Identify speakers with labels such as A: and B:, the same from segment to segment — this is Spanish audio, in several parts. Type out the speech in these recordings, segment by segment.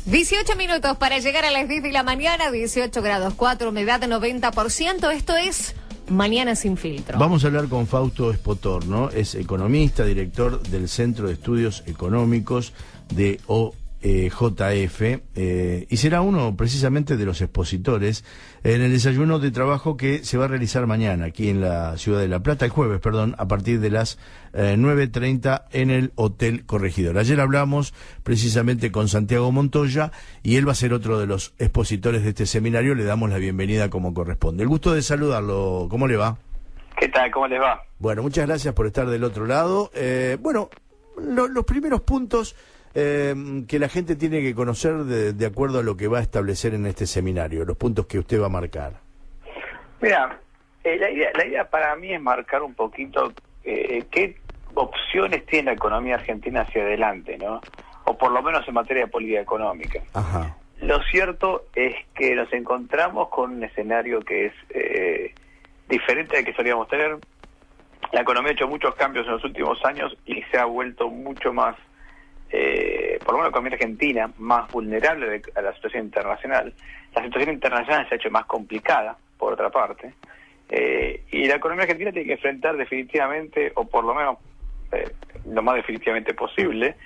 A: 18 minutos para llegar a las 10 de la mañana, 18 grados 4, humedad de 90%. Esto es Mañana Sin Filtro.
B: Vamos a hablar con Fausto Espotor, ¿no? Es economista, director del Centro de Estudios Económicos de OJF, y será uno precisamente de los expositores en el desayuno de trabajo que se va a realizar mañana aquí en la ciudad de La Plata, el jueves, perdón, a partir de las 9:30 en el Hotel Corregidor. Ayer hablamos precisamente con Santiago Montoya y él va a ser otro de los expositores de este seminario. Le damos la bienvenida como corresponde. El gusto de saludarlo. ¿Cómo le va?
C: ¿Qué tal? ¿Cómo les va?
B: Bueno, muchas gracias por estar del otro lado. Los primeros puntos que la gente tiene que conocer de acuerdo a lo que va a establecer en este seminario, los puntos que usted va a marcar.
C: Mira, la idea para mí es marcar un poquito qué opciones tiene la economía argentina hacia adelante, ¿no? O por lo menos en materia de política económica.
B: Ajá.
C: Lo cierto es que nos encontramos con un escenario que es diferente al que solíamos tener. La economía ha hecho muchos cambios en los últimos años y se ha vuelto mucho más, por lo menos la economía argentina, más vulnerable a la situación internacional. La situación internacional se ha hecho más complicada, por otra parte, y la economía argentina tiene que enfrentar definitivamente, o por lo menos lo más definitivamente posible,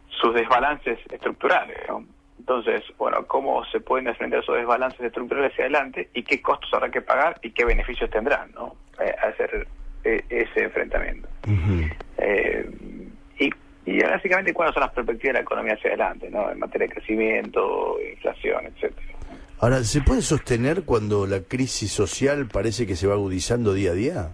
C: sus desbalances estructurales, ¿no? Entonces, bueno, ¿cómo se pueden enfrentar esos desbalances estructurales hacia adelante y qué costos habrá que pagar y qué beneficios tendrán, ¿no? Hacer ese enfrentamiento.
B: Uh-huh.
C: Y básicamente cuáles son las perspectivas de la economía hacia adelante, ¿no? En materia de crecimiento, inflación, etcétera.
B: Ahora, ¿se puede sostener cuando la crisis social parece que se va agudizando día a día?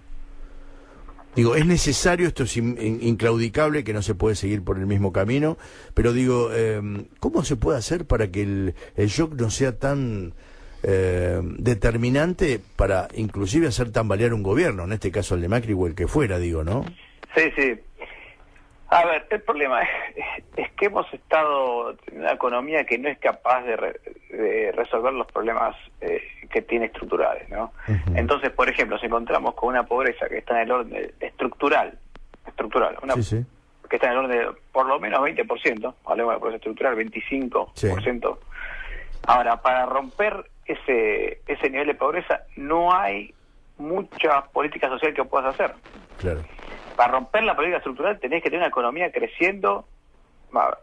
B: Digo, es necesario, esto es inclaudicable, que no se puede seguir por el mismo camino, pero digo, ¿cómo se puede hacer para que el shock no sea tan determinante para inclusive hacer tambalear un gobierno, en este caso el de Macri o el que fuera, digo, ¿no?
C: Sí, sí. A ver, el problema es que hemos estado en una economía que no es capaz de resolver los problemas que tiene estructurales, ¿no? Uh-huh. Entonces, por ejemplo, nos encontramos con una pobreza que está en el orden estructural,
B: sí.
C: Que está en el orden de por lo menos 20%, hablemos de pobreza estructural, 25%. Sí. Ahora, para romper ese nivel de pobreza no hay mucha política social que puedas hacer.
B: Claro.
C: Para romper la política estructural tenés que tener una economía creciendo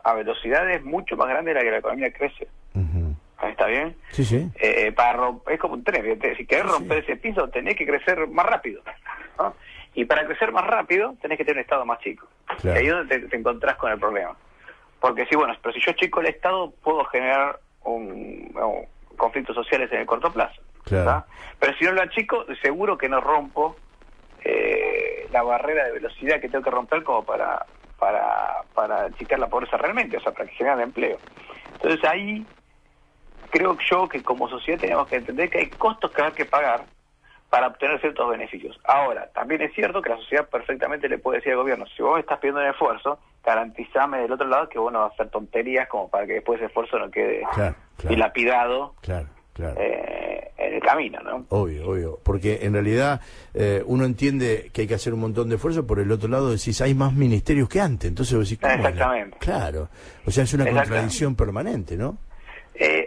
C: a velocidades mucho más grandes de la que la economía crece.
B: Uh-huh.
C: ¿Está bien?
B: Sí, sí.
C: Es como un tren. Si querés romper ese piso, tenés que crecer más rápido, ¿no? Y para crecer más rápido, tenés que tener un Estado más chico. Claro. Y ahí es donde te encontrás con el problema. Porque pero si yo chico el Estado, puedo generar conflictos sociales en el corto plazo.
B: Claro.
C: ¿Tá? Pero si no lo achico, seguro que no rompo la barrera de velocidad que tengo que romper como para achicar la pobreza realmente, o sea, para que genere empleo. Entonces ahí creo yo que como sociedad tenemos que entender que hay costos que hay que pagar para obtener ciertos beneficios. Ahora, también es cierto que la sociedad perfectamente le puede decir al gobierno, si vos me estás pidiendo un esfuerzo, garantizame del otro lado que vos no vas a hacer tonterías como para que después ese esfuerzo no quede dilapidado.
B: Claro.
C: En el camino, ¿no?
B: Obvio, porque en realidad uno entiende que hay que hacer un montón de esfuerzo, por el otro lado decís, hay más ministerios que antes, entonces vos decís, ¿cómo?
C: Exactamente.
B: Claro, o sea, es una contradicción permanente, ¿no?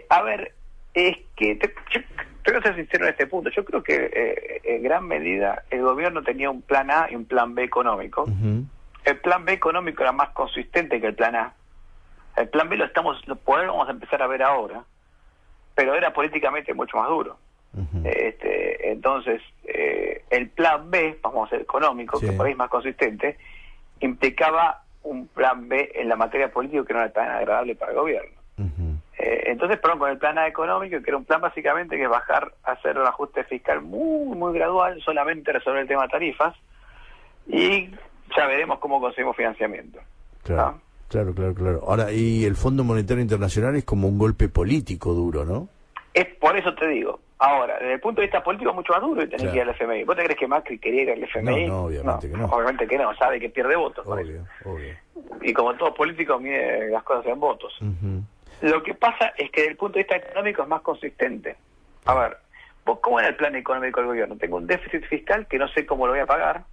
C: A ver, es que yo tengo que ser sincero en este punto, yo creo que en gran medida el gobierno tenía un plan A y un plan B económico. Uh-huh. El plan B económico era más consistente que el plan A. El plan B lo podemos empezar a ver ahora, pero era políticamente mucho más duro. Uh-huh. Entonces, el plan B, vamos a ser económico, que por ahí es más consistente, implicaba un plan B en la materia política que no era tan agradable para el gobierno. Uh-huh. Entonces, con el plan A económico, que era un plan básicamente que es hacer un ajuste fiscal muy, muy gradual, solamente resolver el tema de tarifas, y ya veremos cómo conseguimos financiamiento.
B: Claro. ¿No? Claro. Ahora, y el Fondo Monetario Internacional es como un golpe político duro, ¿no?
C: Es por eso te digo. Ahora, desde el punto de vista político es mucho más duro y tenés que ir al FMI. ¿Vos te crees que Macri quería ir al FMI?
B: No, obviamente que no.
C: Obviamente que no, sabe que pierde votos.
B: Obvio.
C: Y como todo político mide las cosas en votos.
B: Uh-huh.
C: Lo que pasa es que desde el punto de vista económico es más consistente. A ver, ¿vos cómo era el plan económico del gobierno? Tengo un déficit fiscal que no sé cómo lo voy a pagar,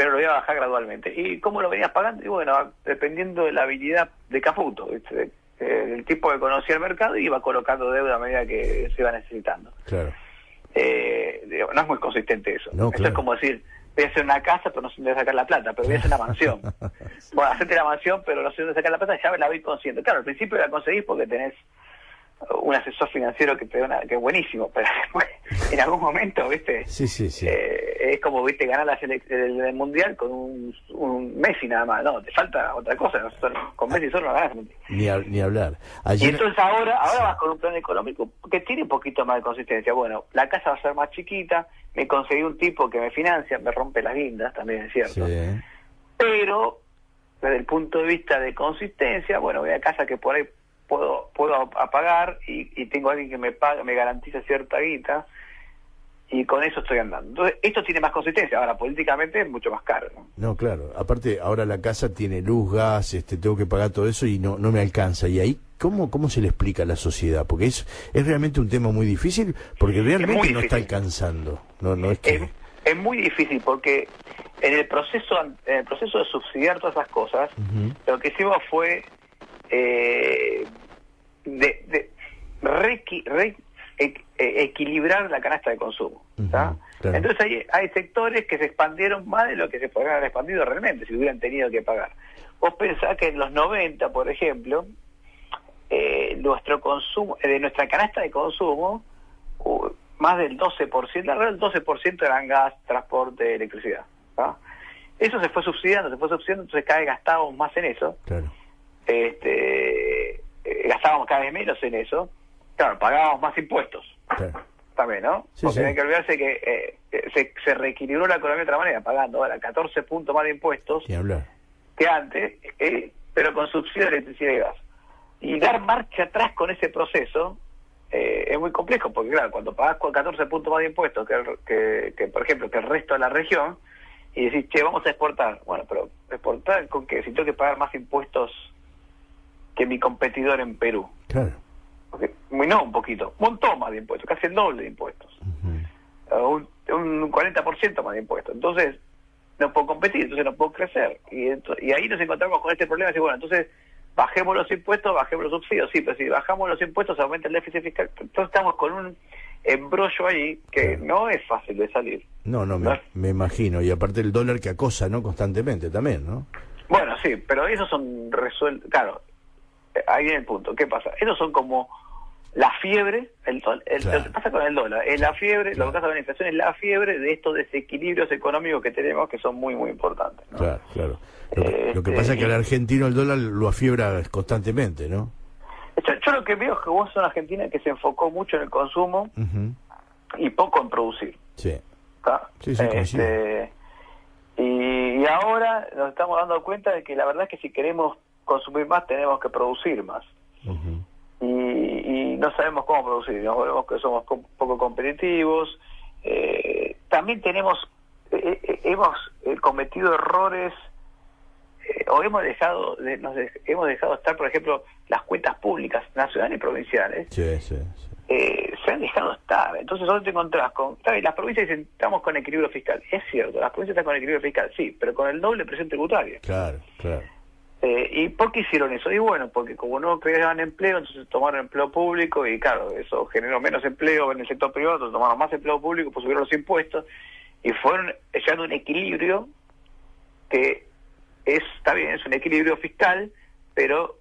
C: pero lo voy a bajar gradualmente. ¿Y cómo lo venías pagando? Y bueno, dependiendo de la habilidad de Caputo, ¿viste? El tipo que conocía el mercado y iba colocando deuda a medida que se iba necesitando.
B: Claro.
C: No es muy consistente eso.
B: No,
C: Eso
B: claro.
C: es como decir, voy a hacer una casa, pero no sé dónde sacar la plata, pero voy a hacer una mansión. Bueno, hacerte la mansión, pero no sé dónde sacar la plata, ya me la voy consiguiendo. Claro, al principio la conseguís porque tenés un asesor financiero que te da que es buenísimo, pero después, en algún momento, ¿viste?
B: Sí.
C: Es como, ¿viste? Ganar el Mundial con un Messi nada más. No, te falta otra cosa. Con Messi solo no ganas.
B: Ni hablar.
C: Y
B: Ayer...
C: entonces ahora vas con un plan económico que tiene un poquito más de consistencia. Bueno, la casa va a ser más chiquita, me conseguí un tipo que me financia, me rompe las guindas, también es cierto.
B: Sí.
C: Pero, desde el punto de vista de consistencia, bueno, voy a casa que por ahí puedo pagar y tengo a alguien que me paga, me garantiza cierta guita, y con eso estoy andando. Entonces, esto tiene más consistencia. Ahora, políticamente es mucho más caro, ¿no?
B: No, claro. Aparte, ahora la casa tiene luz, gas, tengo que pagar todo eso y no me alcanza. Y ahí, ¿cómo se le explica a la sociedad? Porque es realmente un tema muy difícil, porque realmente no está alcanzando. No es que...
C: Es muy difícil porque en el proceso de subsidiar todas esas cosas, lo que hicimos fue equilibrar la canasta de consumo. Claro. Entonces hay sectores que se expandieron más de lo que se podrían haber expandido realmente si hubieran tenido que pagar. Vos pensás que en los 90, por ejemplo, nuestro consumo, de nuestra canasta de consumo, más del 12%, alrededor del 12% eran gas, transporte, electricidad. ¿Ah? Eso se fue subsidiando, entonces cada vez gastábamos más en eso.
B: Claro.
C: Gastábamos cada vez menos en eso. Claro, pagábamos más impuestos.
B: Claro.
C: También, ¿no?
B: Sí,
C: Porque
B: sí.
C: hay que olvidarse que se reequilibró la economía de otra manera, pagando ahora 14 puntos más de impuestos
B: Ni hablar.
C: que antes, pero con subsidio de electricidad y gas. Y dar marcha atrás con ese proceso es muy complejo, porque claro, cuando pagás con 14 puntos más de impuestos que por ejemplo, que el resto de la región, y decís, che, vamos a exportar. Bueno, pero ¿exportar con qué? Si tengo que pagar más impuestos que mi competidor en Perú.
B: Claro.
C: Porque, no, un poquito, un montón más de impuestos, casi el doble de impuestos. Un 40% más de impuestos. Entonces, no puedo competir, entonces no puedo crecer. Y ahí nos encontramos con este problema, y bueno, entonces bajemos los impuestos, bajemos los subsidios, sí, pero si bajamos los impuestos aumenta el déficit fiscal. Entonces estamos con un embrollo ahí que no es fácil de salir.
B: No, me imagino. Y aparte el dólar que acosa, ¿no? Constantemente también, ¿no?
C: Bueno, sí, pero esos son resueltos. Claro, ahí viene el punto. ¿Qué pasa? Esos son como la fiebre,
B: Claro.
C: lo que pasa con el dólar, es la fiebre,
B: Claro.
C: lo que pasa con la inflación es la fiebre de estos desequilibrios económicos que tenemos que son muy, muy importantes, ¿no?
B: Claro. Lo que pasa es que al argentino el dólar lo afiebra constantemente, ¿no?
C: Yo lo que veo es que vos sos una Argentina que se enfocó mucho en el consumo y poco en producir.
B: Sí.
C: ¿Está?
B: Sí, coincido.
C: Y ahora nos estamos dando cuenta de que la verdad es que si queremos consumir más tenemos que producir más. Y no sabemos cómo producir, nos volvemos que somos poco competitivos. También hemos cometido errores o hemos dejado estar, por ejemplo, las cuentas públicas nacionales y provinciales.
B: Sí.
C: Se han dejado estar. Entonces hoy te encontrás con... ¿sabes? Las provincias dicen, estamos con equilibrio fiscal. Es cierto, las provincias están con equilibrio fiscal, sí, pero con el doble presión tributaria.
B: Claro.
C: ¿Y por qué hicieron eso? Y bueno, porque como no creaban empleo, entonces tomaron empleo público y claro, eso generó menos empleo en el sector privado, entonces tomaron más empleo público, pues subieron los impuestos y fueron llegando a un equilibrio que está bien, es un equilibrio fiscal, pero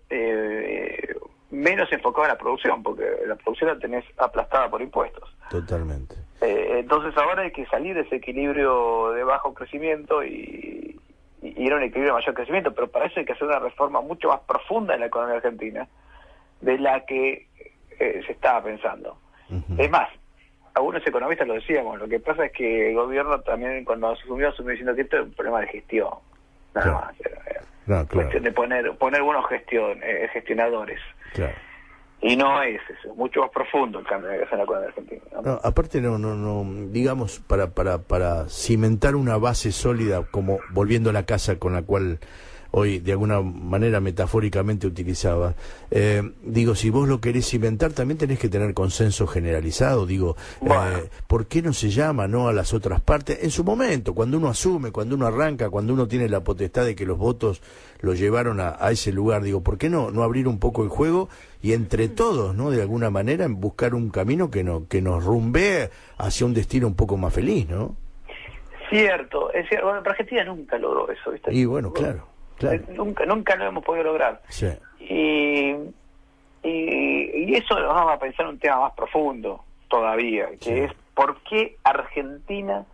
C: menos enfocado en la producción, porque la producción la tenés aplastada por impuestos.
B: Totalmente.
C: Entonces ahora hay que salir de ese equilibrio de bajo crecimiento y ir a un equilibrio de mayor crecimiento, pero para eso hay que hacer una reforma mucho más profunda en la economía argentina de la que se estaba pensando. Es más, algunos economistas lo decíamos, lo que pasa es que el gobierno también cuando asumió diciendo que esto es un problema de gestión, nada más.
B: Claro.
C: Cuestión de poner buenos gestionadores.
B: Claro.
C: Y no es eso, es mucho más profundo el cambio que hace en la economía argentina, ¿no?
B: No, aparte no, digamos, para cimentar una base sólida, como volviendo a la casa con la cual hoy de alguna manera metafóricamente utilizaba. Digo, si vos lo querés inventar, también tenés que tener consenso generalizado. Digo, ¿por qué no se llama a las otras partes? En su momento, cuando uno asume, cuando uno arranca, cuando uno tiene la potestad de que los votos lo llevaron a ese lugar, digo, ¿por qué no abrir un poco el juego y entre todos, de alguna manera, buscar un camino que nos rumbee hacia un destino un poco más feliz, ¿no?
C: Cierto, es cierto. Bueno, pero Argentina nunca logró eso, ¿viste?
B: Y bueno, claro.
C: Nunca lo hemos podido lograr.
B: Sí.
C: Y eso nos vamos a pensar en un tema más profundo todavía, que es por qué Argentina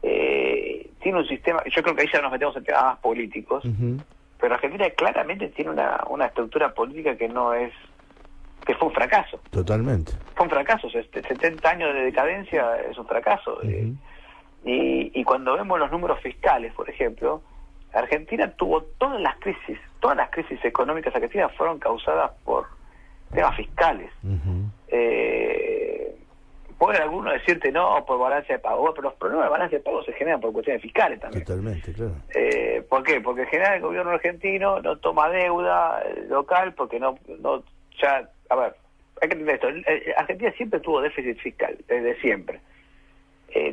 C: tiene un sistema. Yo creo que ahí ya nos metemos en temas más políticos, pero Argentina claramente tiene una estructura política que fue un fracaso.
B: Totalmente.
C: Fue un fracaso, 70 años de decadencia es un fracaso. Y cuando vemos los números fiscales, por ejemplo, Argentina tuvo todas las crisis económicas argentinas fueron causadas por temas fiscales. Pueden algunos decirte no, por balance de pago, pero los problemas de balance de pago se generan por cuestiones fiscales también.
B: Totalmente, claro.
C: ¿Por qué? Porque en general el gobierno argentino no toma deuda local porque a ver, hay que entender esto. Argentina siempre tuvo déficit fiscal, desde siempre.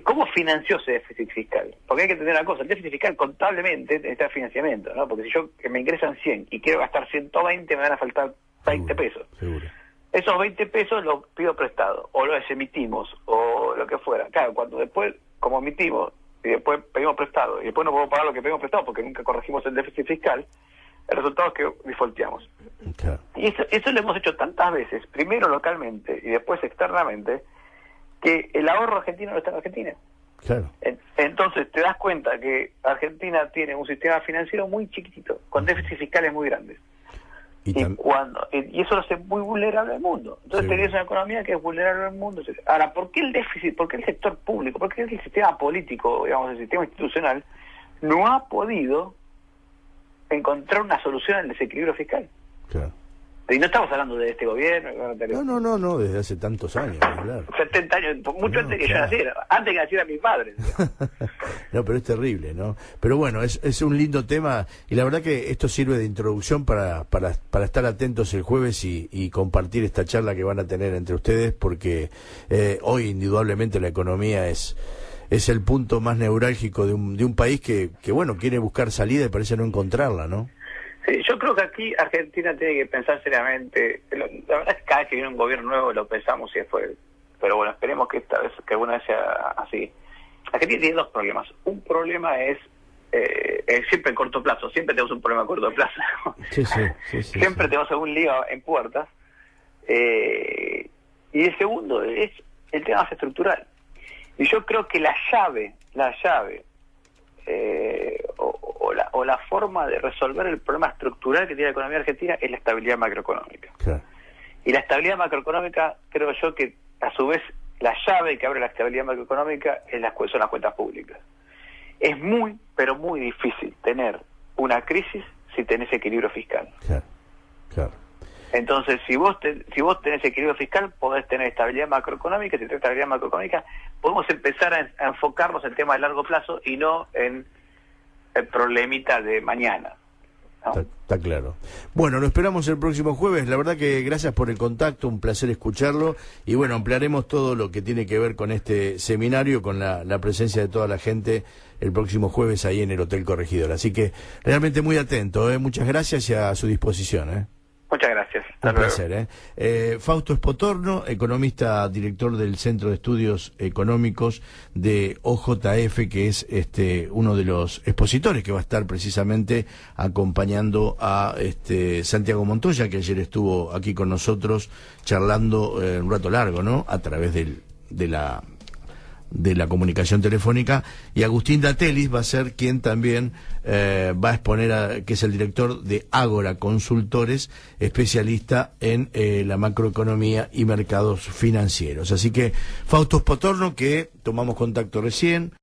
C: ¿Cómo financió ese déficit fiscal? Porque hay que entender una cosa, el déficit fiscal contablemente necesita financiamiento, ¿no? Porque si yo me ingresan 100 y quiero gastar 120, me van a faltar 20 pesos.
B: Seguro.
C: Esos 20 pesos los pido prestado, o los emitimos, o lo que fuera. Claro, cuando después, como emitimos, y después pedimos prestado, y después no podemos pagar lo que pedimos prestado porque nunca corregimos el déficit fiscal, el resultado es que defaulteamos.
B: Claro.
C: Y eso lo hemos hecho tantas veces, primero localmente y después externamente, que el ahorro argentino no está en Argentina.
B: Claro.
C: Entonces te das cuenta que Argentina tiene un sistema financiero muy chiquitito, con déficits fiscales muy grandes. Y eso lo hace muy vulnerable al mundo. Entonces tenés una economía que es vulnerable al mundo. Ahora, ¿por qué el déficit? ¿Por qué el sector público? ¿Por qué el sistema político, digamos, el sistema institucional no ha podido encontrar una solución al desequilibrio fiscal?
B: Claro.
C: Y no estamos hablando de este gobierno.
B: No, desde hace tantos años. Claro.
C: 70 años, mucho antes que yo naciera, antes que naciera mis padres.
B: No, pero es terrible, ¿no? Pero bueno, es un lindo tema y la verdad que esto sirve de introducción para estar atentos el jueves y compartir esta charla que van a tener entre ustedes, porque hoy indudablemente la economía es el punto más neurálgico de un país que bueno, quiere buscar salida y parece no encontrarla, ¿no?
C: Sí, yo creo que aquí Argentina tiene que pensar seriamente. La verdad es que cada vez que viene un gobierno nuevo lo pensamos y después, pero bueno, esperemos que esta vez, que alguna vez sea así. Argentina tiene dos problemas. Un problema es siempre en corto plazo, siempre tenemos un problema a corto plazo.
B: Sí,
C: siempre tenemos algún lío en puertas. Y el segundo es el tema más estructural. Y yo creo que la llave o la forma de resolver el problema estructural que tiene la economía argentina es la estabilidad macroeconómica.
B: Claro.
C: Y la estabilidad macroeconómica, creo yo que a su vez la llave que abre la estabilidad macroeconómica son las cuentas públicas. Es muy, pero muy difícil tener una crisis si tenés equilibrio fiscal.
B: Claro.
C: Entonces, si vos tenés equilibrio fiscal, podés tener estabilidad macroeconómica. Si tenés estabilidad macroeconómica, podemos empezar a enfocarnos en el tema de largo plazo y no en el problemita de mañana, ¿no?
B: Está claro. Bueno, lo esperamos el próximo jueves. La verdad que gracias por el contacto, un placer escucharlo. Y bueno, ampliaremos todo lo que tiene que ver con este seminario, con la presencia de toda la gente el próximo jueves ahí en el Hotel Corregidor. Así que realmente muy atento, muchas gracias y a su disposición.
C: Muchas gracias.
B: Un placer. Fausto Espotorno, economista, director del Centro de Estudios Económicos de OJF, que es uno de los expositores que va a estar precisamente acompañando a Santiago Montoya, que ayer estuvo aquí con nosotros charlando un rato largo, ¿no? A través de la comunicación telefónica, y Agustín Datelis va a ser quien también va a exponer, que es el director de Ágora Consultores, especialista en la macroeconomía y mercados financieros. Así que Fausto Espotorno, que tomamos contacto recién.